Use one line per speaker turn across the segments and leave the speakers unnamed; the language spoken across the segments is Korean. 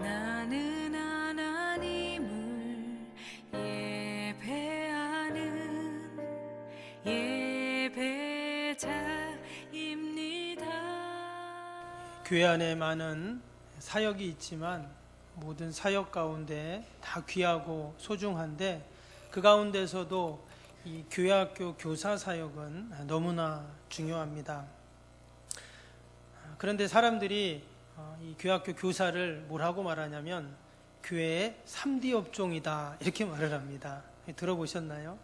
나는 하나님을 예배하는 예배자입니다.
교회 안에 많은 사역이 있지만 모든 사역 가운데 다 귀하고 소중한데 그 가운데서도 이 교회학교 교사 사역은 너무나 중요합니다. 그런데 사람들이 이 교회학교 교사를 뭐라고 말하냐면 교회의 3D 업종이다 이렇게 말을 합니다. 들어보셨나요?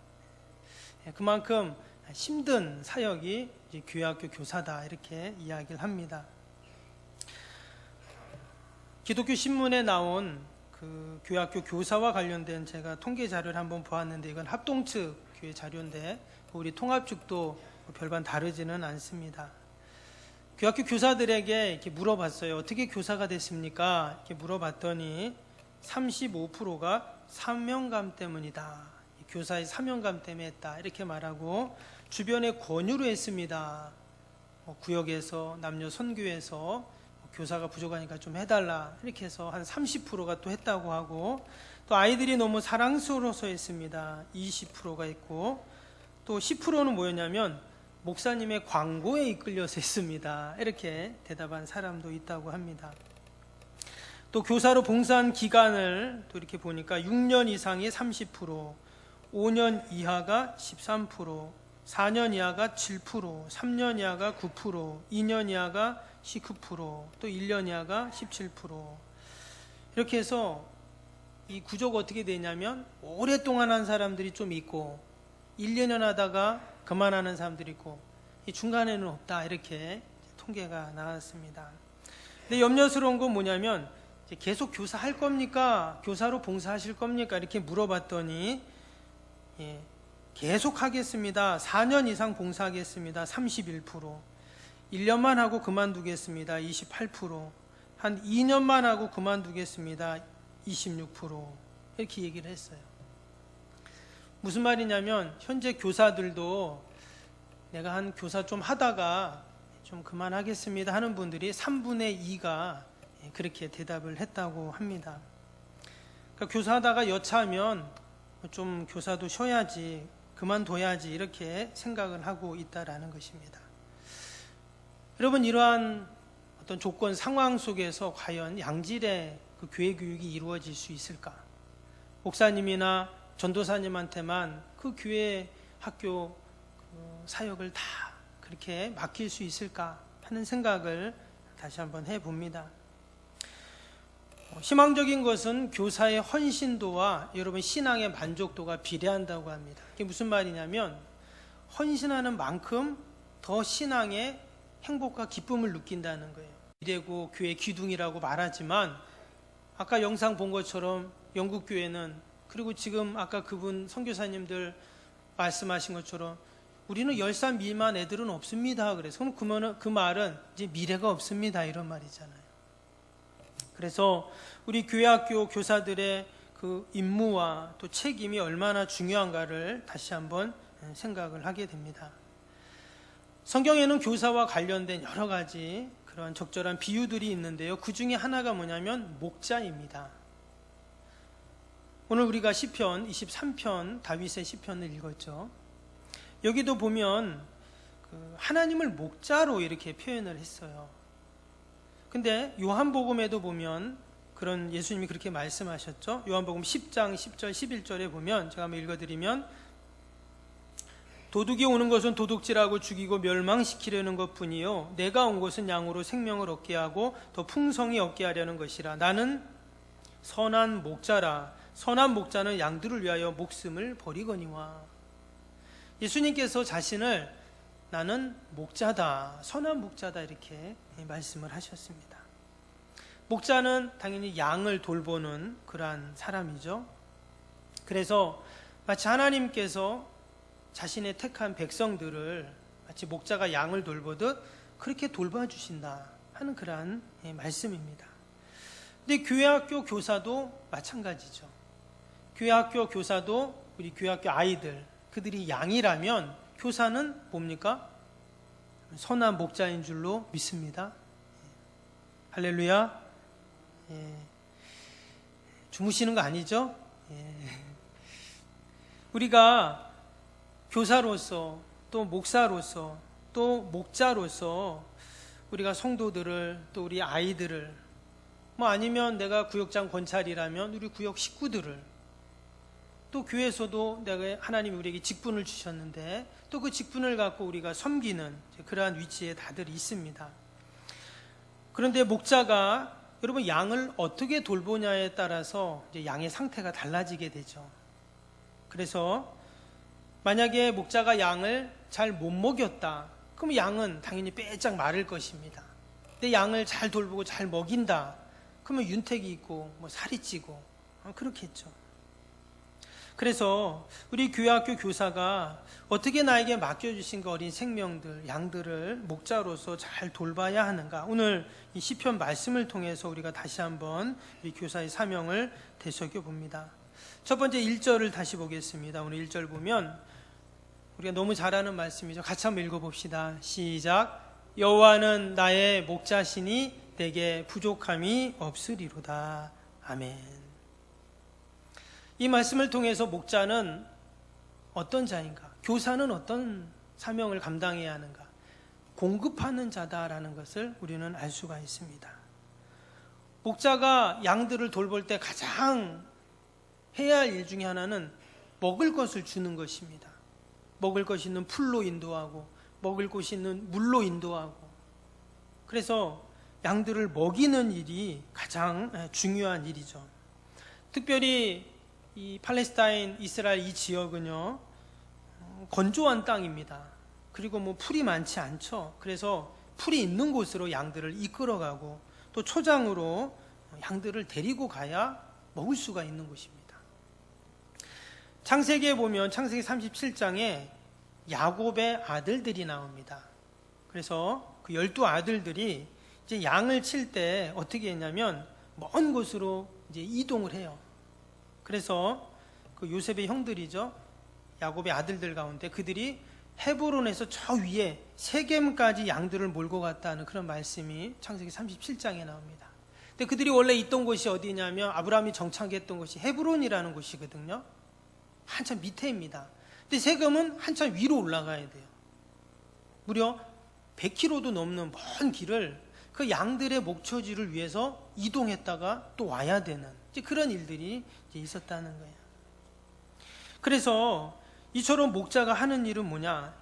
그만큼 힘든 사역이 이제 교회학교 교사다 이렇게 이야기를 합니다. 기독교 신문에 나온 그 교회학교 교사와 관련된 제가 통계 자료를 한번 보았는데 이건 합동 측 교회 자료인데 우리 통합 측도 별반 다르지는 않습니다. 교회학교 교사들에게 이렇게 물어봤어요. 어떻게 교사가 됐습니까? 이렇게 물어봤더니 35%가 사명감 때문이다. 교사의 사명감 때문에 했다. 이렇게 말하고 주변에 권유로 했습니다. 구역에서 남녀 선교에서 교사가 부족하니까 좀 해달라. 이렇게 해서 한 30%가 또 했다고 하고 또 아이들이 너무 사랑스러워서 했습니다. 20%가 했고 또 10%는 뭐였냐면 목사님의 광고에 이끌려서 했습니다. 이렇게 대답한 사람도 있다고 합니다. 또 교사로 봉사한 기간을 또 이렇게 보니까 6년 이상이 30%, 5년 이하가 13%, 4년 이하가 7%, 3년 이하가 9%, 2년 이하가 19%, 또 1년 이하가 17%. 이렇게 해서 이 구조가 어떻게 되냐면 오랫동안 한 사람들이 좀 있고 1, 2년 하다가 그만하는 사람들이 있고 이 중간에는 없다 이렇게 통계가 나왔습니다. 근데 염려스러운 건 뭐냐면 계속 교사할 겁니까? 교사로 봉사하실 겁니까? 이렇게 물어봤더니 계속 하겠습니다. 4년 이상 봉사하겠습니다. 31%, 1년만 하고 그만두겠습니다. 28%, 한 2년만 하고 그만두겠습니다. 26% 이렇게 얘기를 했어요. 무슨 말이냐면 현재 교사들도 내가 한 교사 좀 하다가 좀 그만하겠습니다 하는 분들이 3분의 2가 그렇게 대답을 했다고 합니다. 그러니까 교사하다가 여차하면 좀 교사도 쉬어야지 그만둬야지 이렇게 생각을 하고 있다라는 것입니다. 여러분 이러한 어떤 조건 상황 속에서 과연 양질의 그 교회 교육이 이루어질 수 있을까? 목사님이나 전도사님한테만 그 교회 학교 사역을 다 그렇게 맡길 수 있을까 하는 생각을 다시 한번 해봅니다. 희망적인 것은 교사의 헌신도와 여러분 신앙의 만족도가 비례한다고 합니다. 이게 무슨 말이냐면 헌신하는 만큼 더 신앙의 행복과 기쁨을 느낀다는 거예요. 미래고 교회 기둥이라고 말하지만 아까 영상 본 것처럼 영국 교회는 그리고 지금 아까 그분 선교사님들 말씀하신 것처럼 우리는 10살 미만 애들은 없습니다. 그래서 그러면 그 말은 이제 미래가 없습니다. 이런 말이잖아요. 그래서 우리 교회학교 교사들의 그 임무와 또 책임이 얼마나 중요한가를 다시 한번 생각을 하게 됩니다. 성경에는 교사와 관련된 여러 가지 그런 적절한 비유들이 있는데요. 그 중에 하나가 뭐냐면 목자입니다. 오늘 우리가 시편 23편 다윗의 시편을 읽었죠. 여기도 보면 하나님을 목자로 이렇게 표현을 했어요. 근데 요한복음에도 보면 그런 예수님이 그렇게 말씀하셨죠. 요한복음 10장 10절 11절에 보면 제가 한번 읽어드리면 도둑이 오는 것은 도둑질하고 죽이고 멸망시키려는 것뿐이요 내가 온 것은 양으로 생명을 얻게 하고 더 풍성히 얻게 하려는 것이라. 나는 선한 목자라. 선한 목자는 양들을 위하여 목숨을 버리거니와. 예수님께서 자신을 나는 목자다, 선한 목자다 이렇게 말씀을 하셨습니다. 목자는 당연히 양을 돌보는 그러한 사람이죠. 그래서 마치 하나님께서 자신의 택한 백성들을 마치 목자가 양을 돌보듯 그렇게 돌봐주신다 하는 그러한 말씀입니다. 근데 교회학교 교사도 마찬가지죠. 교회학교 교사도 우리 교회학교 아이들 그들이 양이라면 교사는 뭡니까? 선한 목자인 줄로 믿습니다. 할렐루야. 주무시는 거 아니죠? 예. 우리가 교사로서 또 목사로서 또 목자로서 우리가 성도들을 또 우리 아이들을 뭐 아니면 내가 구역장 권찰이라면 우리 구역 식구들을 또 교회에서도 내가 하나님이 우리에게 직분을 주셨는데 또 그 직분을 갖고 우리가 섬기는 그러한 위치에 다들 있습니다. 그런데 목자가 여러분 양을 어떻게 돌보냐에 따라서 이제 양의 상태가 달라지게 되죠. 그래서 만약에 목자가 양을 잘 못 먹였다, 그럼 양은 당연히 빼짝 마를 것입니다. 근데 양을 잘 돌보고 잘 먹인다, 그러면 윤택이 있고 뭐 살이 찌고 그렇겠죠. 그래서 우리 교회학교 교사가 어떻게 나에게 맡겨주신 그 어린 생명들, 양들을 목자로서 잘 돌봐야 하는가, 오늘 이 시편 말씀을 통해서 우리가 다시 한번 우리 교사의 사명을 되새겨 봅니다. 첫 번째 1절을 다시 보겠습니다. 오늘 1절 보면 우리가 너무 잘 아는 말씀이죠. 같이 한번 읽어봅시다. 시작. 여호와는 나의 목자시니 내게 부족함이 없으리로다. 아멘. 이 말씀을 통해서 목자는 어떤 자인가, 교사는 어떤 사명을 감당해야 하는가, 공급하는 자다라는 것을 우리는 알 수가 있습니다. 목자가 양들을 돌볼 때 가장 해야 할 일 중에 하나는 먹을 것을 주는 것입니다. 먹을 것이 있는 풀로 인도하고 먹을 곳이 있는 물로 인도하고, 그래서 양들을 먹이는 일이 가장 중요한 일이죠. 특별히 이 팔레스타인, 이스라엘 이 지역은요 건조한 땅입니다. 그리고 뭐 풀이 많지 않죠. 그래서 풀이 있는 곳으로 양들을 이끌어가고 또 초장으로 양들을 데리고 가야 먹을 수가 있는 곳입니다. 창세기에 보면 창세기 37장에 야곱의 아들들이 나옵니다. 그래서 그 12아들들이 이제 양을 칠 때 어떻게 했냐면 먼 곳으로 이제 이동을 해요. 그래서 그 요셉의 형들이죠, 야곱의 아들들 가운데 그들이 헤브론에서 저 위에 세겜까지 양들을 몰고 갔다는 그런 말씀이 창세기 37장에 나옵니다. 근데 그들이 원래 있던 곳이 어디냐면 아브라함이 정착했던 곳이 헤브론이라는 곳이거든요. 한참 밑에입니다. 근데 세겜은 한참 위로 올라가야 돼요. 무려 100km도 넘는 먼 길을 그 양들의 목초지를 위해서 이동했다가 또 와야 되는 이제 그런 일들이 이제 있었다는 거예요. 그래서 이처럼 목자가 하는 일은 뭐냐,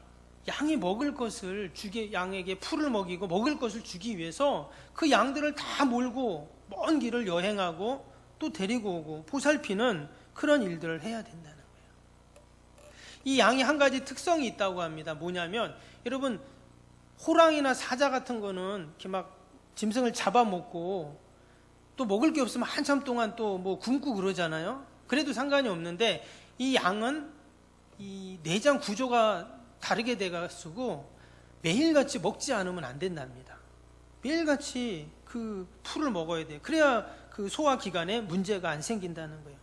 양이 먹을 것을 양에게 풀을 먹이고 먹을 것을 주기 위해서 그 양들을 다 몰고 먼 길을 여행하고 또 데리고 오고 보살피는 그런 일들을 해야 된다는 거예요. 이 양이 한 가지 특성이 있다고 합니다. 뭐냐면 여러분, 호랑이나 사자 같은 거는 이렇게 막 짐승을 잡아먹고 또 먹을 게 없으면 한참 동안 또 뭐 굶고 그러잖아요. 그래도 상관이 없는데 이 양은 이 내장 구조가 다르게 돼가지고 매일같이 먹지 않으면 안 된답니다. 매일같이 그 풀을 먹어야 돼요. 그래야 그 소화기관에 문제가 안 생긴다는 거예요.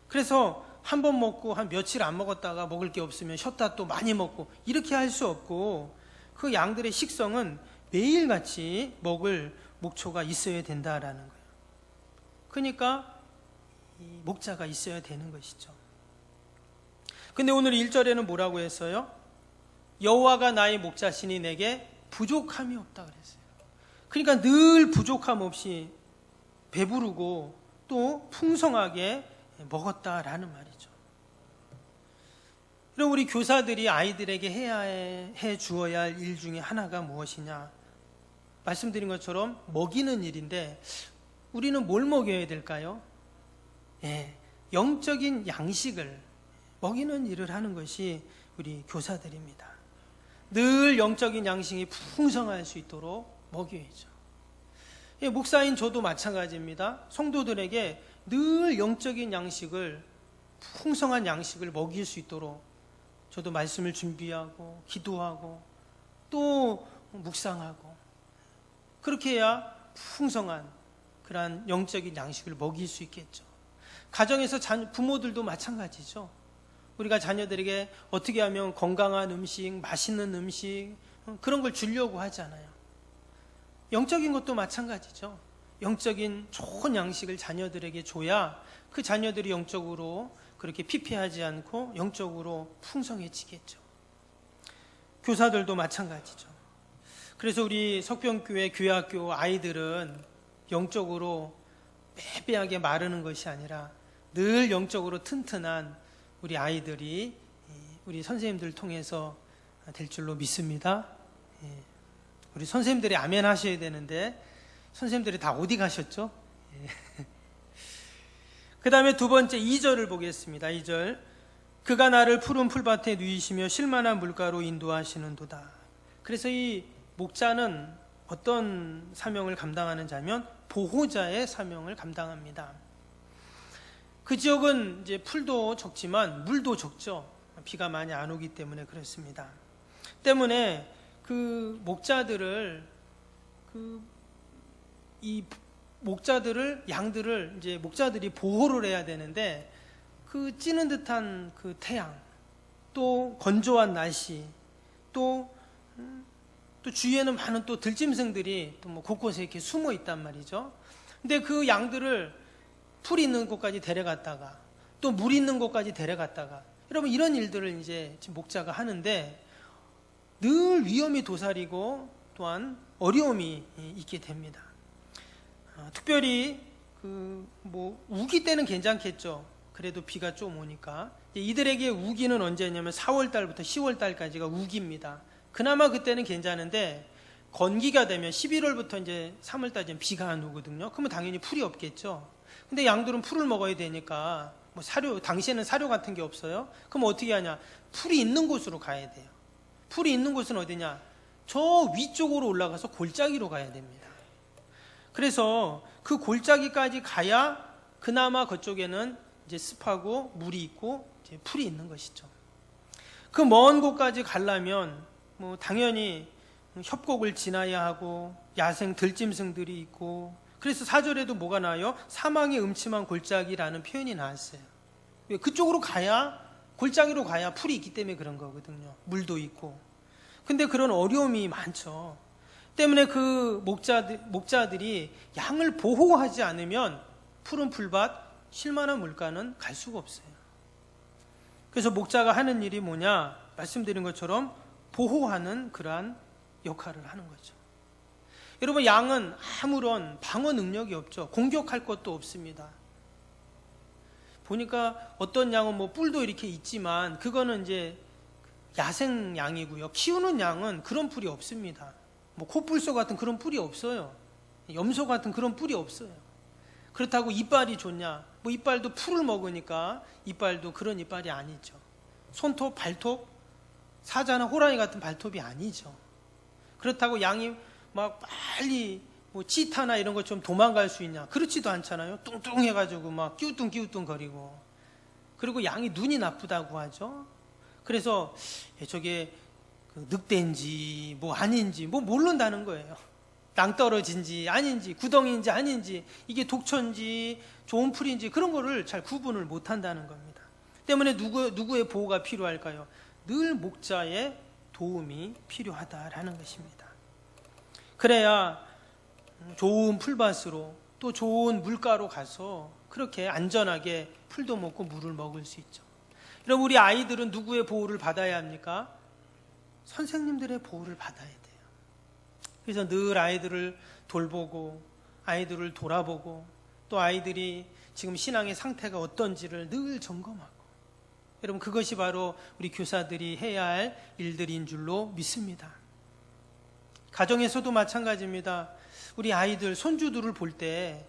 그래서 한 번 먹고 한 며칠 안 먹었다가 먹을 게 없으면 쉬었다 또 많이 먹고 이렇게 할 수 없고, 그 양들의 식성은 매일같이 먹을 목초가 있어야 된다라는 거예요. 그러니까 이 목자가 있어야 되는 것이죠. 근데 오늘 1절에는 뭐라고 했어요? 여호와가 나의 목자시니 내게 부족함이 없다 그랬어요. 그러니까 늘 부족함 없이 배부르고 또 풍성하게 먹었다라는 말이죠. 그럼 우리 교사들이 아이들에게 해 주어야 할 일 중에 하나가 무엇이냐? 말씀드린 것처럼 먹이는 일인데 우리는 뭘 먹여야 될까요? 영적인 양식을 먹이는 일을 하는 것이 우리 교사들입니다. 늘 영적인 양식이 풍성할 수 있도록 먹여야죠. 목사인 저도 마찬가지입니다. 성도들에게 늘 영적인 양식을, 풍성한 양식을 먹일 수 있도록 저도 말씀을 준비하고 기도하고 또 묵상하고, 그렇게 해야 풍성한 그러한 영적인 양식을 먹일 수 있겠죠. 가정에서 부모들도 마찬가지죠. 우리가 자녀들에게 어떻게 하면 건강한 음식, 맛있는 음식 그런 걸 주려고 하잖아요. 영적인 것도 마찬가지죠. 영적인 좋은 양식을 자녀들에게 줘야 그 자녀들이 영적으로 그렇게 피폐하지 않고 영적으로 풍성해지겠죠. 교사들도 마찬가지죠. 그래서 우리 석병교회 교회학교 아이들은 영적으로 빼빼하게 마르는 것이 아니라 늘 영적으로 튼튼한 우리 아이들이 우리 선생님들 통해서 될 줄로 믿습니다. 우리 선생님들이 아멘 하셔야 되는데 선생님들이 다 어디 가셨죠? 그 다음에 두 번째 2절을 보겠습니다. 2절, 그가 나를 푸른 풀밭에 누이시며 쉴만한 물가로 인도하시는도다. 그래서 이 목자는 어떤 사명을 감당하는 자면 보호자의 사명을 감당합니다. 그 지역은 이제 풀도 적지만 물도 적죠. 비가 많이 안 오기 때문에 그렇습니다. 때문에 그 목자들을 양들을 이제 목자들이 보호를 해야 되는데 그 찌는 듯한 그 태양, 또 건조한 날씨, 또 주위에는 많은 또 들짐승들이 또 뭐 곳곳에 이렇게 숨어 있단 말이죠. 근데 그 양들을 풀 있는 곳까지 데려갔다가 또 물 있는 곳까지 데려갔다가, 여러분 이런 일들을 이제 지금 목자가 하는데 늘 위험이 도사리고 또한 어려움이 있게 됩니다. 특별히 우기 때는 괜찮겠죠. 그래도 비가 좀 오니까. 이들에게 우기는 언제냐면 4월 달부터 10월 달까지가 우기입니다. 그나마 그때는 괜찮은데 건기가 되면 11월부터 이제 3월 달쯤 비가 안 오거든요. 그러면 당연히 풀이 없겠죠. 근데 양들은 풀을 먹어야 되니까 뭐 사료, 당시에는 사료 같은 게 없어요. 그럼 어떻게 하냐? 풀이 있는 곳으로 가야 돼요. 풀이 있는 곳은 어디냐? 저 위쪽으로 올라가서 골짜기로 가야 됩니다. 그래서 그 골짜기까지 가야 그나마 그쪽에는 이제 습하고 물이 있고 이제 풀이 있는 것이죠. 그 먼 곳까지 가려면 뭐 당연히 협곡을 지나야 하고 야생 들짐승들이 있고, 그래서 4절에도 뭐가 나와요? 사망의 음침한 골짜기라는 표현이 나왔어요. 그쪽으로 가야, 골짜기로 가야 풀이 있기 때문에 그런 거거든요. 물도 있고. 근데 그런 어려움이 많죠. 때문에 그 목자들이 양을 보호하지 않으면 푸른 풀밭, 쉴만한 물가는 갈 수가 없어요. 그래서 목자가 하는 일이 뭐냐? 말씀드린 것처럼 보호하는 그러한 역할을 하는 거죠. 여러분, 양은 아무런 방어 능력이 없죠. 공격할 것도 없습니다. 보니까 어떤 양은 뭐 뿔도 이렇게 있지만 그거는 이제 야생 양이고요. 키우는 양은 그런 뿔이 없습니다. 뭐 코뿔소 같은 그런 뿔이 없어요. 염소 같은 그런 뿔이 없어요. 그렇다고 이빨이 좋냐? 뭐 이빨도 풀을 먹으니까 이빨도 그런 이빨이 아니죠. 손톱, 발톱, 사자나 호랑이 같은 발톱이 아니죠. 그렇다고 양이 막 빨리 뭐 치타나 이런 것 좀 도망갈 수 있냐? 그렇지도 않잖아요. 뚱뚱해가지고 막 끼우뚱 거리고. 그리고 양이 눈이 나쁘다고 하죠. 그래서 저게 늑대인지 뭐 아닌지 뭐 모른다는 거예요. 낭떠러진지 아닌지 구덩이인지 아닌지 이게 독초인지 좋은 풀인지 그런 거를 잘 구분을 못한다는 겁니다. 때문에 누구의 보호가 필요할까요? 늘 목자의 도움이 필요하다라는 것입니다. 그래야 좋은 풀밭으로 또 좋은 물가로 가서 그렇게 안전하게 풀도 먹고 물을 먹을 수 있죠. 여러분, 우리 아이들은 누구의 보호를 받아야 합니까? 선생님들의 보호를 받아야 돼요. 그래서 늘 아이들을 돌보고 아이들을 돌아보고 또 아이들이 지금 신앙의 상태가 어떤지를 늘 점검하고, 여러분 그것이 바로 우리 교사들이 해야 할 일들인 줄로 믿습니다. 가정에서도 마찬가지입니다. 우리 아이들, 손주들을 볼 때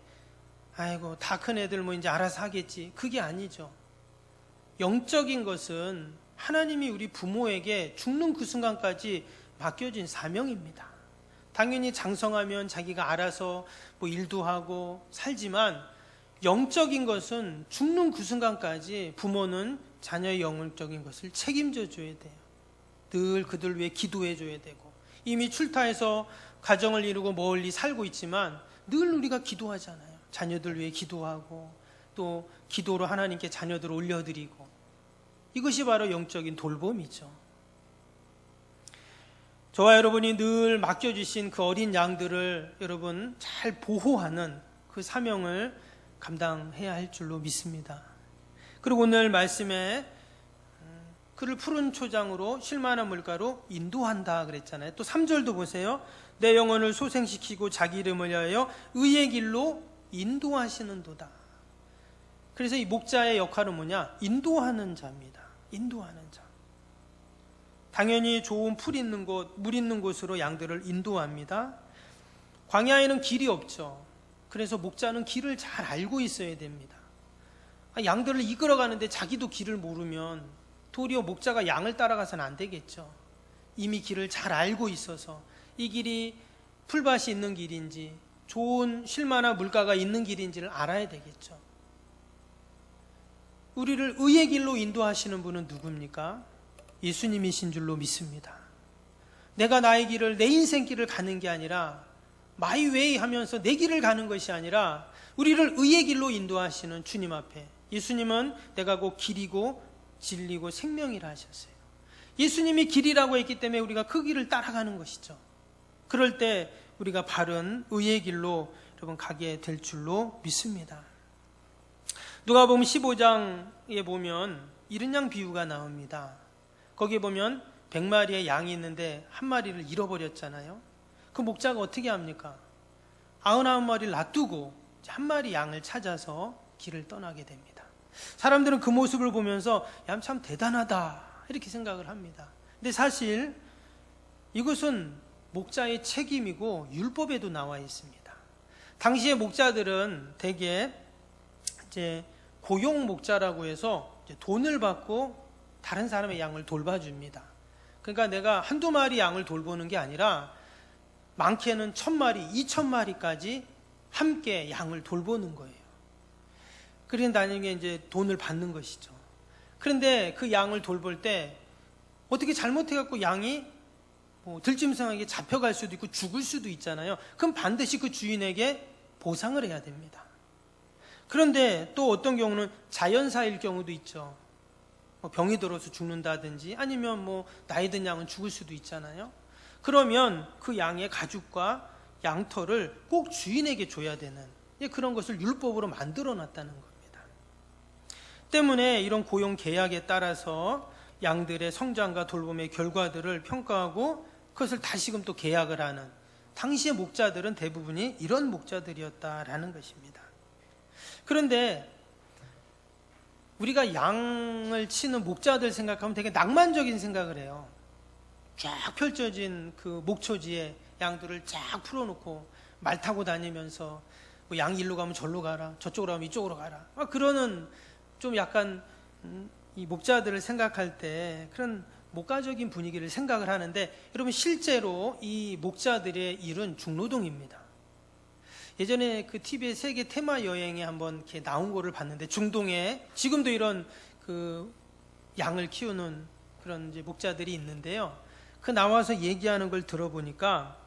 아이고 다 큰 애들 뭐 이제 알아서 하겠지, 그게 아니죠. 영적인 것은 하나님이 우리 부모에게 죽는 그 순간까지 맡겨진 사명입니다. 당연히 장성하면 자기가 알아서 뭐 일도 하고 살지만 영적인 것은 죽는 그 순간까지 부모는 자녀의 영적인 것을 책임져 줘야 돼요. 늘 그들 위해 기도해 줘야 되고, 이미 출타해서 가정을 이루고 멀리 살고 있지만 늘 우리가 기도하잖아요. 자녀들 위해 기도하고 또 기도로 하나님께 자녀들을 올려드리고, 이것이 바로 영적인 돌봄이죠. 저와 여러분이 늘 맡겨주신 그 어린 양들을 여러분 잘 보호하는 그 사명을 감당해야 할 줄로 믿습니다. 그리고 오늘 말씀에 그를 푸른 초장으로 쉴만한 물가로 인도한다 그랬잖아요. 또 3절도 보세요. 내 영혼을 소생시키고 자기 이름을 위하여 의의 길로 인도하시는도다. 그래서 이 목자의 역할은 뭐냐? 인도하는 자입니다. 인도하는 자. 당연히 좋은 풀 있는 곳, 물 있는 곳으로 양들을 인도합니다. 광야에는 길이 없죠. 그래서 목자는 길을 잘 알고 있어야 됩니다. 양들을 이끌어가는데 자기도 길을 모르면 도리어 목자가 양을 따라가서는 안 되겠죠. 이미 길을 잘 알고 있어서 이 길이 풀밭이 있는 길인지 좋은 쉴만한 물가가 있는 길인지를 알아야 되겠죠. 우리를 의의 길로 인도하시는 분은 누굽니까? 예수님이신 줄로 믿습니다. 내가 나의 길을, 내 인생 길을 가는 게 아니라 마이 웨이 하면서 내 길을 가는 것이 아니라 우리를 의의 길로 인도하시는 주님 앞에, 예수님은 내가 곧 길이고 진리고 생명이라 하셨어요. 예수님이 길이라고 했기 때문에 우리가 그 길을 따라가는 것이죠. 그럴 때 우리가 바른 의의 길로 여러분 가게 될 줄로 믿습니다. 누가복음 15장에 보면 이른 양 비유가 나옵니다. 거기에 보면 100마리의 양이 있는데 한 마리를 잃어버렸잖아요. 그 목자가 어떻게 합니까? 99마리를 놔두고 한 마리 양을 찾아서 길을 떠나게 됩니다. 사람들은 그 모습을 보면서 야, 참 대단하다 이렇게 생각을 합니다. 근데 사실 이것은 목자의 책임이고 율법에도 나와 있습니다. 당시의 목자들은 대개 이제 고용 목자라고 해서 이제 돈을 받고 다른 사람의 양을 돌봐줍니다. 그러니까 내가 한두 마리 양을 돌보는 게 아니라 많게는 1000마리, 2000마리까지 함께 양을 돌보는 거예요. 그런데 나중에 이제 돈을 받는 것이죠. 그런데 그 양을 돌볼 때 어떻게 잘못해갖고 양이 들짐승에게 잡혀갈 수도 있고 죽을 수도 있잖아요. 그럼 반드시 그 주인에게 보상을 해야 됩니다. 그런데 또 어떤 경우는 자연사일 경우도 있죠. 병이 들어서 죽는다든지 아니면 나이 든 양은 죽을 수도 있잖아요. 그러면 그 양의 가죽과 양털을 꼭 주인에게 줘야 되는 그런 것을 율법으로 만들어 놨다는 겁니다. 때문에 이런 고용 계약에 따라서 양들의 성장과 돌봄의 결과들을 평가하고 그것을 다시금 또 계약을 하는 당시의 목자들은 대부분이 이런 목자들이었다라는 것입니다. 그런데 우리가 양을 치는 목자들 생각하면 되게 낭만적인 생각을 해요. 쫙 펼쳐진 그 목초지에 양들을 쫙 풀어놓고 말 타고 다니면서 양 일로 가면 절로 가라, 저쪽으로 가면 이쪽으로 가라. 그러는 좀 약간 이 목자들을 생각할 때 그런 목가적인 분위기를 생각을 하는데 여러분 실제로 이 목자들의 일은 중노동입니다. 예전에 그 TV의 세계 테마 여행에 한번 이렇게 나온 거를 봤는데 중동에 지금도 이런 그 양을 키우는 그런 이제 목자들이 있는데요. 그 나와서 얘기하는 걸 들어보니까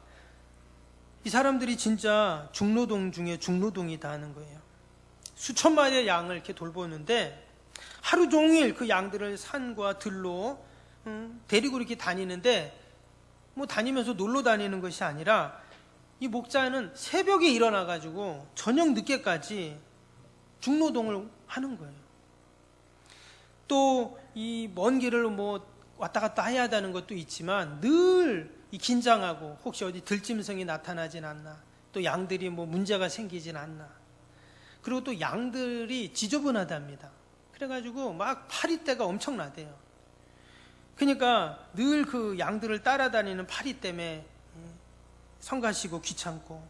이 사람들이 진짜 중노동 중에 중노동이다 하는 거예요. 수천 마리의 양을 이렇게 돌보는데 하루 종일 그 양들을 산과 들로 데리고 이렇게 다니는데 다니면서 놀러 다니는 것이 아니라 이 목자는 새벽에 일어나 가지고 저녁 늦게까지 중노동을 하는 거예요. 또 이 먼 길을 왔다 갔다 해야 하는 것도 있지만 늘 이 긴장하고 혹시 어디 들짐승이 나타나진 않나, 또 양들이 문제가 생기진 않나. 그리고 또 양들이 지저분하답니다. 그래가지고 막 파리떼가 엄청나대요. 그러니까 늘 그 양들을 따라다니는 파리 때문에 성가시고 귀찮고,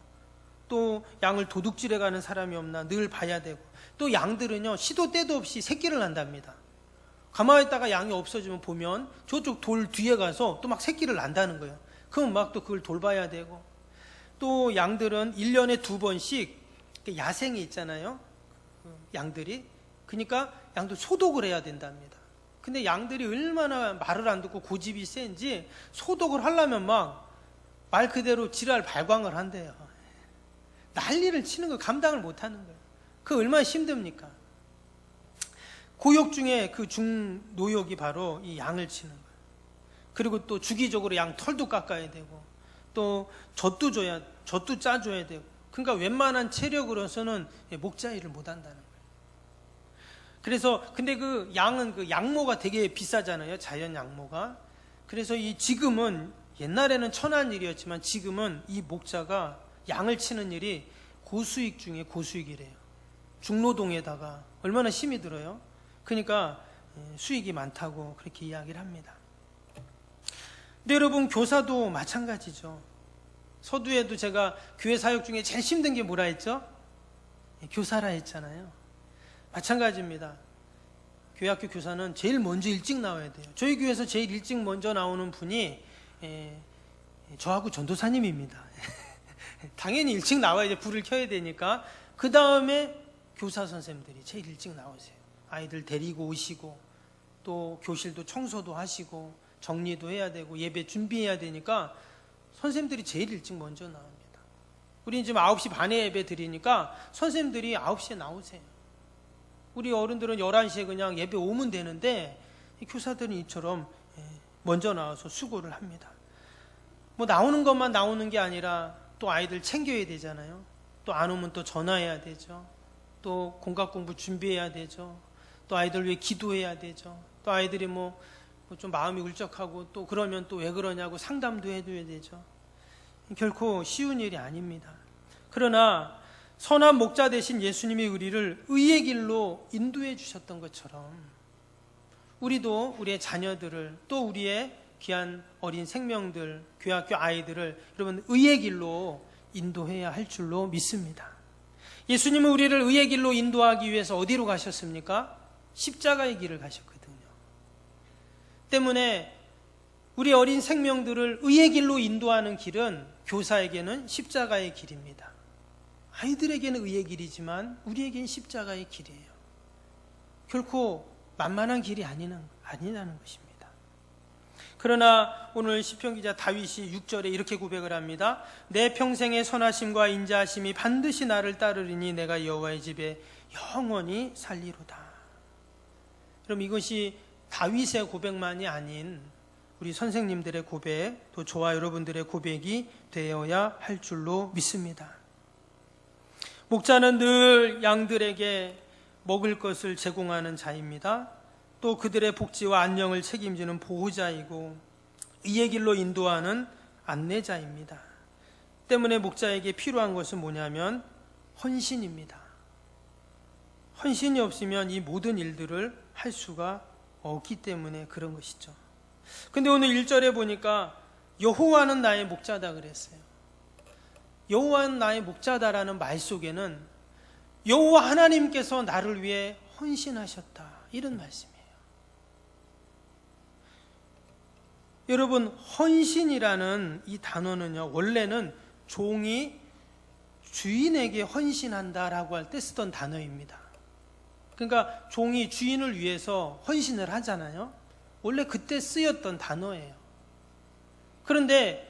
또 양을 도둑질해 가는 사람이 없나 늘 봐야 되고, 또 양들은요 시도 때도 없이 새끼를 난답니다. 가만히 있다가 양이 없어지면 보면 저쪽 돌 뒤에 가서 또 막 새끼를 난다는 거예요. 그럼 막 또 그걸 돌봐야 되고, 또 양들은 1년에 2번씩 야생이 있잖아요. 양들이. 그러니까 양들 소독을 해야 된답니다. 근데 양들이 얼마나 말을 안 듣고 고집이 센지 소독을 하려면 막 말 그대로 지랄 발광을 한대요. 난리를 치는 거 감당을 못 하는 거예요. 그거 얼마나 힘듭니까? 고역 중에 그 중노역이 바로 이 양을 치는 거예요. 그리고 또 주기적으로 양 털도 깎아야 되고 또 젖도 짜줘야 되고, 그러니까 웬만한 체력으로서는 목자 일을 못 한다는 거예요. 그래서 근데 그 양은 그 양모가 되게 비싸잖아요, 자연 양모가. 그래서 이 지금은, 옛날에는 천한 일이었지만 지금은 이 목자가 양을 치는 일이 고수익 중에 고수익이래요. 중노동에다가 얼마나 힘이 들어요. 그러니까 수익이 많다고 그렇게 이야기를 합니다. 근데 여러분, 교사도 마찬가지죠. 서두에도 제가 교회 사역 중에 제일 힘든 게 뭐라 했죠? 교사라 했잖아요. 마찬가지입니다. 교회학교 교사는 제일 먼저 일찍 나와야 돼요. 저희 교회에서 제일 일찍 먼저 나오는 분이 저하고 전도사님입니다. 당연히 일찍 나와야 이제 불을 켜야 되니까. 그 다음에 교사 선생님들이 제일 일찍 나오세요. 아이들 데리고 오시고 또 교실도 청소도 하시고 정리도 해야 되고 예배 준비해야 되니까 선생님들이 제일 일찍 먼저 나옵니다. 우리 지금 9시 반에 예배 드리니까 선생님들이 9시에 나오세요. 우리 어른들은 11시에 그냥 예배 오면 되는데 교사들은 이처럼 먼저 나와서 수고를 합니다. 뭐 나오는 것만 나오는 게 아니라 또 아이들 챙겨야 되잖아요. 또 안 오면 또 전화해야 되죠. 또 공각 공부 준비해야 되죠. 또 아이들 위해 기도해야 되죠. 또 아이들이 뭐 좀 마음이 울적하고 또 그러면 또 왜 그러냐고 상담도 해줘야 되죠. 결코 쉬운 일이 아닙니다. 그러나 선한 목자 되신 예수님이 우리를 의의 길로 인도해 주셨던 것처럼 우리도 우리의 자녀들을, 또 우리의 귀한 어린 생명들, 교회학교 아이들을 여러분 의의 길로 인도해야 할 줄로 믿습니다. 예수님은 우리를 의의 길로 인도하기 위해서 어디로 가셨습니까? 십자가의 길을 가셨거든요. 때문에 우리 어린 생명들을 의의 길로 인도하는 길은 교사에게는 십자가의 길입니다. 아이들에게는 의의 길이지만 우리에게는 십자가의 길이에요. 결코 만만한 길이 아니라는 것입니다. 그러나 오늘 시편 기자 다윗이 6절에 이렇게 고백을 합니다. 내 평생의 선하심과 인자하심이 반드시 나를 따르리니 내가 여호와의 집에 영원히 살리로다. 그럼 이것이 다윗의 고백만이 아닌 우리 선생님들의 고백, 또 저와 여러분들의 고백이 되어야 할 줄로 믿습니다. 목자는 늘 양들에게 먹을 것을 제공하는 자입니다. 또 그들의 복지와 안녕을 책임지는 보호자이고 의의 길로 인도하는 안내자입니다. 때문에 목자에게 필요한 것은 뭐냐면 헌신입니다. 헌신이 없으면 이 모든 일들을 할 수가 없기 때문에 그런 것이죠. 근데 오늘 1절에 보니까 여호와는 나의 목자다 그랬어요. 여호와는 나의 목자다라는 말 속에는 여호와 하나님께서 나를 위해 헌신하셨다, 이런 말씀이에요. 여러분, 헌신이라는 이 단어는요, 원래는 종이 주인에게 헌신한다라고 할 때 쓰던 단어입니다. 그러니까 종이 주인을 위해서 헌신을 하잖아요. 원래 그때 쓰였던 단어예요. 그런데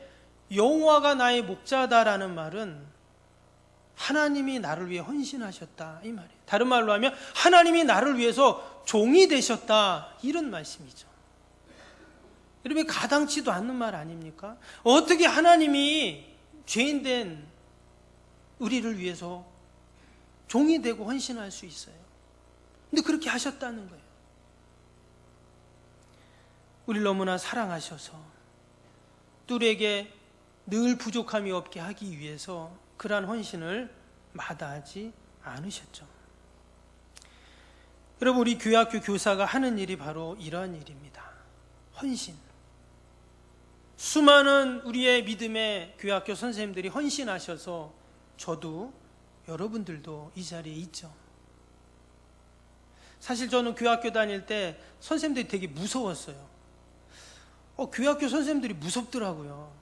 여호와가 나의 목자다라는 말은 하나님이 나를 위해 헌신하셨다, 이 말이에요. 다른 말로 하면 하나님이 나를 위해서 종이 되셨다, 이런 말씀이죠. 여러분, 가당치도 않는 말 아닙니까? 어떻게 하나님이 죄인된 우리를 위해서 종이 되고 헌신할 수 있어요? 근데 그렇게 하셨다는 거예요. 우리를 너무나 사랑하셔서 또 우리에게 늘 부족함이 없게 하기 위해서 그러한 헌신을 마다하지 않으셨죠. 여러분, 우리 교회학교 교사가 하는 일이 바로 이러한 일입니다. 헌신. 수많은 우리의 믿음의 교회학교 선생님들이 헌신하셔서 저도 여러분들도 이 자리에 있죠. 사실 저는 교회학교 다닐 때 선생님들이 되게 무서웠어요. 교회학교 선생님들이 무섭더라고요.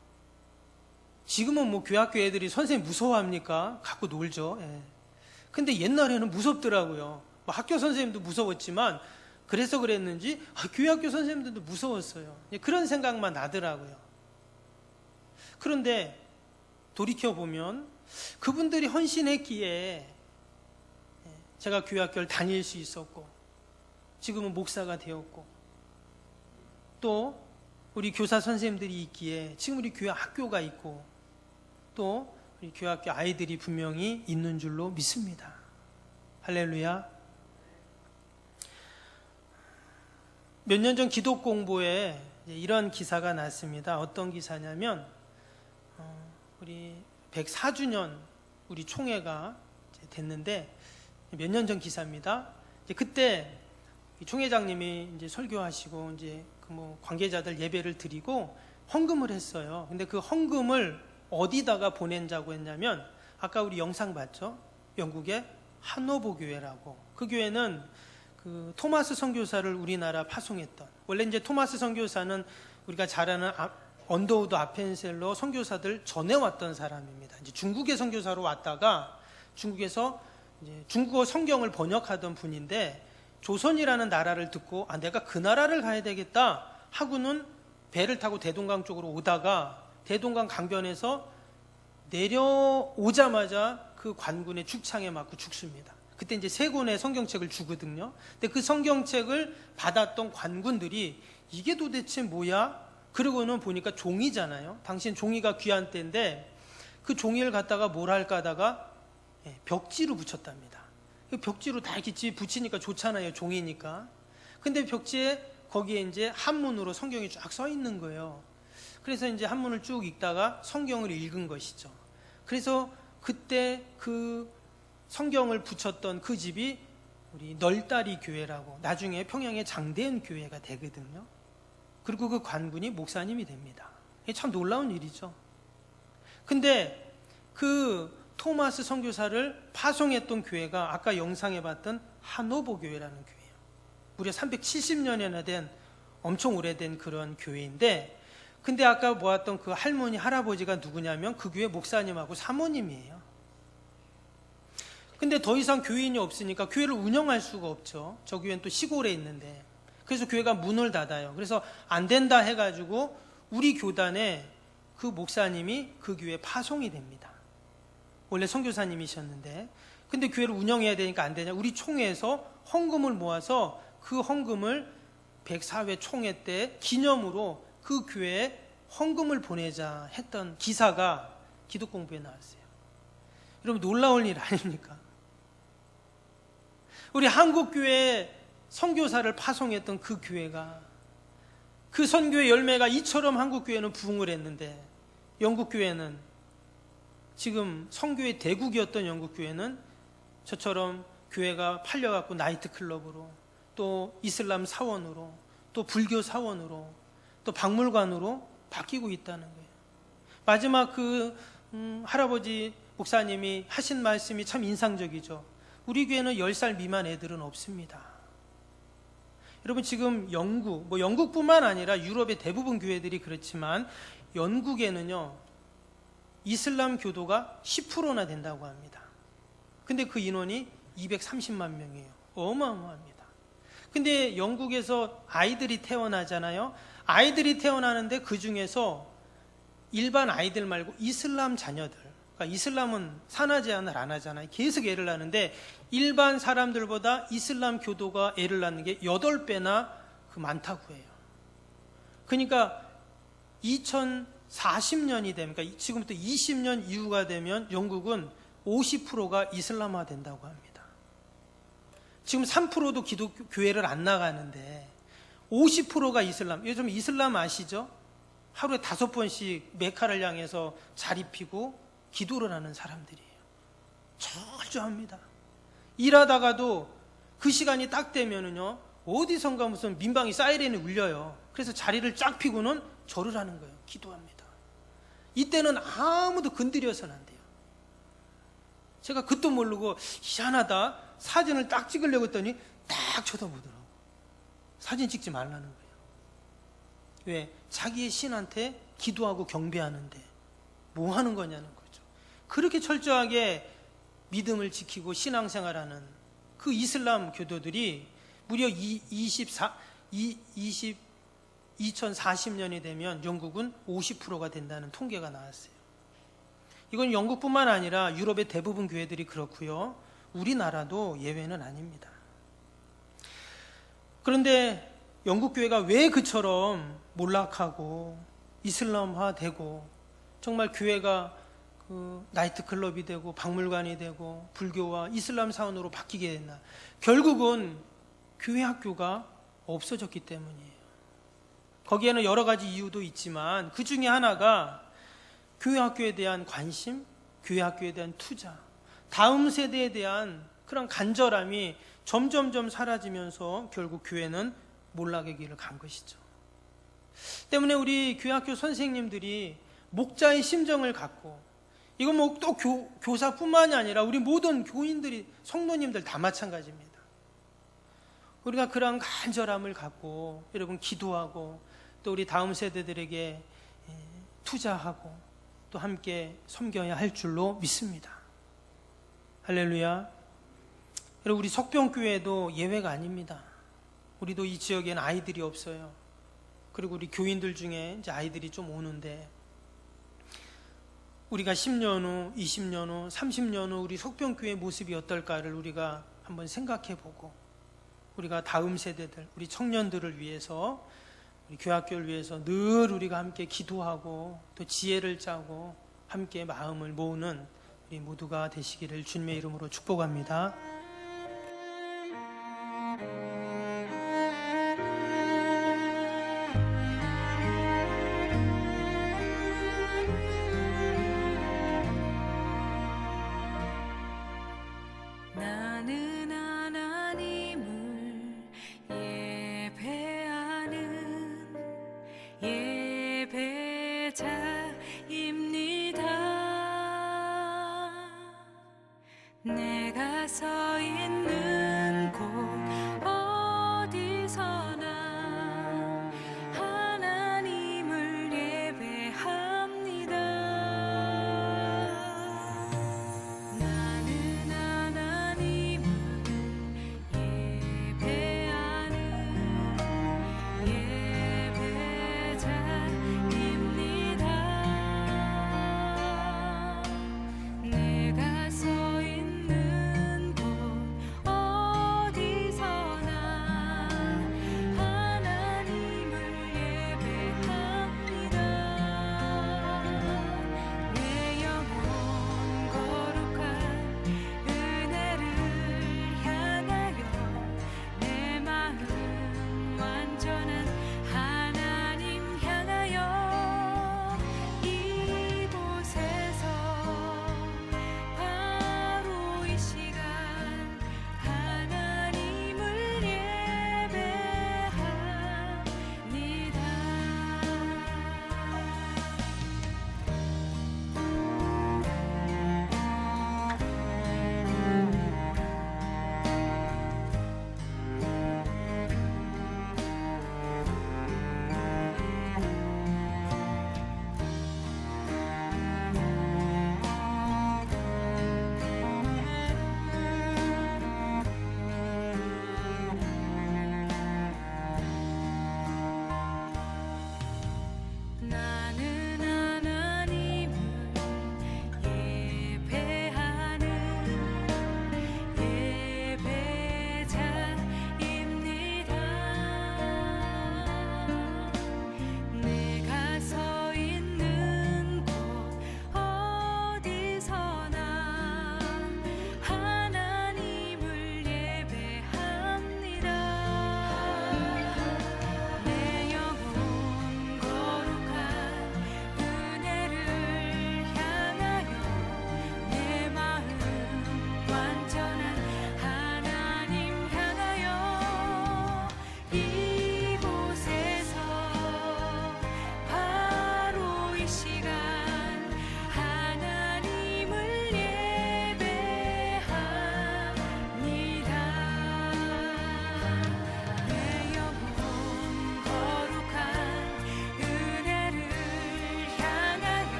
지금은 뭐 교회학교 애들이 선생님 무서워합니까? 갖고 놀죠. 예. 근데 옛날에는 무섭더라고요. 뭐 학교 선생님도 무서웠지만 그래서 그랬는지 교회학교 선생님들도 무서웠어요. 그런 생각만 나더라고요. 그런데 돌이켜보면 그분들이 헌신했기에 제가 교회학교를 다닐 수 있었고 지금은 목사가 되었고 또 우리 교사 선생님들이 있기에 지금 우리 교회 학교가 있고 또 우리 교회 학교 아이들이 분명히 있는 줄로 믿습니다. 할렐루야. 몇 년 전 기독 공부에 이런 기사가 났습니다. 어떤 기사냐면 우리 104주년 우리 총회가 됐는데 몇 년 전 기사입니다. 그때 총회장님이 이제 설교하시고 이제 그 관계자들 예배를 드리고 헌금을 했어요. 근데 그 헌금을 어디다가 보낸다고 했냐면 아까 우리 영상 봤죠? 영국의 하노버 교회라고. 그 교회는 그 토마스 선교사를 우리나라 파송했던, 원래 이제 토마스 선교사는 우리가 잘 아는 언더우드 아펜셀러 선교사들 전해왔던 사람입니다. 이제 중국의 선교사로 왔다가 중국에서 이제 중국어 성경을 번역하던 분인데 조선이라는 나라를 듣고 내가 그 나라를 가야 되겠다 하고는 배를 타고 대동강 쪽으로 오다가 대동강 강변에서 내려오자마자 그 관군의 죽창에 맞고 죽습니다. 그때 이제 3권의 성경책을 주거든요. 근데 그 성경책을 받았던 관군들이 이게 도대체 뭐야? 그러고는 보니까 종이잖아요. 당신 종이가 귀한 때인데 그 종이를 갖다가 뭘 할까 하다가 벽지로 붙였답니다. 벽지로 다 이렇게 붙이니까 좋잖아요. 종이니까. 근데 벽지에 거기에 이제 한문으로 성경이 쫙 써 있는 거예요. 그래서 이제 한문을 쭉 읽다가 성경을 읽은 것이죠. 그래서 그때 그 성경을 붙였던 그 집이 우리 널다리 교회라고 나중에 평양의 장대현 교회가 되거든요. 그리고 그 관군이 목사님이 됩니다. 이게 참 놀라운 일이죠. 근데 그 토마스 선교사를 파송했던 교회가 아까 영상에 봤던 하노버 교회라는 교회예요. 무려 370년이나 된 엄청 오래된 그런 교회인데, 근데 아까 보았던 그 할머니 할아버지가 누구냐면 그 교회 목사님하고 사모님이에요. 근데 더 이상 교인이 없으니까 교회를 운영할 수가 없죠. 저 교회는 또 시골에 있는데. 그래서 교회가 문을 닫아요. 그래서 안 된다 해가지고 우리 교단에 그 목사님이 그 교회에 파송이 됩니다. 원래 선교사님이셨는데, 근데 교회를 운영해야 되니까 안 되냐. 우리 총회에서 헌금을 모아서 그 헌금을 104회 총회 때 기념으로 그 교회에 헌금을 보내자 했던 기사가 기독공부에 나왔어요. 여러분 놀라운 일 아닙니까? 우리 한국교회 선교사를 파송했던 그 교회가, 그 선교의 열매가 이처럼 한국교회는 부흥을 했는데, 영국교회는 지금 선교의 대국이었던 영국교회는 저처럼 교회가 팔려갖고 나이트클럽으로, 또 이슬람 사원으로, 또 불교 사원으로, 또 박물관으로 바뀌고 있다는 거예요. 마지막 그 할아버지 목사님이 하신 말씀이 참 인상적이죠. 우리 교회는 10살 미만 애들은 없습니다. 여러분 지금 영국뿐만 아니라 유럽의 대부분 교회들이 그렇지만 영국에는요 이슬람 교도가 10%나 된다고 합니다. 근데 그 인원이 230만 명이에요. 어마어마합니다. 근데 영국에서 아이들이 태어나잖아요. 아이들이 태어나는데 그 중에서 일반 아이들 말고 이슬람 자녀들, 그러니까 이슬람은 산하 제한을 안 하잖아요. 계속 애를 낳는데 일반 사람들보다 이슬람 교도가 애를 낳는 게 8배나 많다고 해요. 그러니까 2040년이 되면, 그러니까 지금부터 20년 이후가 되면 영국은 50%가 이슬람화 된다고 합니다. 지금 3%도 기독교 교회를 안 나가는데 50%가 이슬람. 요즘 이슬람 아시죠? 하루에 5번씩 메카를 향해서 자리 피고 기도를 하는 사람들이에요. 철저합니다. 일하다가도 그 시간이 딱 되면은요 어디선가 무슨 민방위 사이렌이 울려요. 그래서 자리를 쫙 피고는 절을 하는 거예요. 기도합니다. 이때는 아무도 건드려서는 안 돼요. 제가 그것도 모르고 희한하다 사진을 딱 찍으려고 했더니 딱 쳐다보더라고. 사진 찍지 말라는 거예요. 왜? 자기의 신한테 기도하고 경배하는데 뭐 하는 거냐는 거죠. 그렇게 철저하게 믿음을 지키고 신앙생활하는 그 이슬람 교도들이 무려 2040년이 되면 영국은 50%가 된다는 통계가 나왔어요. 이건 영국뿐만 아니라 유럽의 대부분 교회들이 그렇고요. 우리나라도 예외는 아닙니다. 그런데 영국 교회가 왜 그처럼 몰락하고 이슬람화되고 정말 교회가 그 나이트클럽이 되고 박물관이 되고 불교와 이슬람 사원으로 바뀌게 됐나? 결국은 교회 학교가 없어졌기 때문이에요. 거기에는 여러 가지 이유도 있지만 그 중에 하나가 교회 학교에 대한 관심, 교회 학교에 대한 투자, 다음 세대에 대한 그런 간절함이 점점점 사라지면서 결국 교회는 몰락의 길을 간 것이죠. 때문에 우리 교회 학교 선생님들이 목자의 심정을 갖고, 이건 뭐 또 교사뿐만이 아니라 우리 모든 교인들이, 성도님들 다 마찬가지입니다. 우리가 그런 간절함을 갖고 여러분 기도하고 또 우리 다음 세대들에게 투자하고 또 함께 섬겨야 할 줄로 믿습니다. 할렐루야. 여러분, 우리 석병교회도 예외가 아닙니다. 우리도 이 지역에는 아이들이 없어요. 그리고 우리 교인들 중에 이제 아이들이 좀 오는데, 우리가 10년 후, 20년 후, 30년 후 우리 석병교회의 모습이 어떨까를 우리가 한번 생각해 보고, 우리가 다음 세대들, 우리 청년들을 위해서, 우리 교학교를 위해서 늘 우리가 함께 기도하고 또 지혜를 짜고 함께 마음을 모으는 우리 모두가 되시기를 주님의 이름으로 축복합니다.
나는 하나님을 예배하는 예배자입니다. 내가 서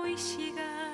이 시간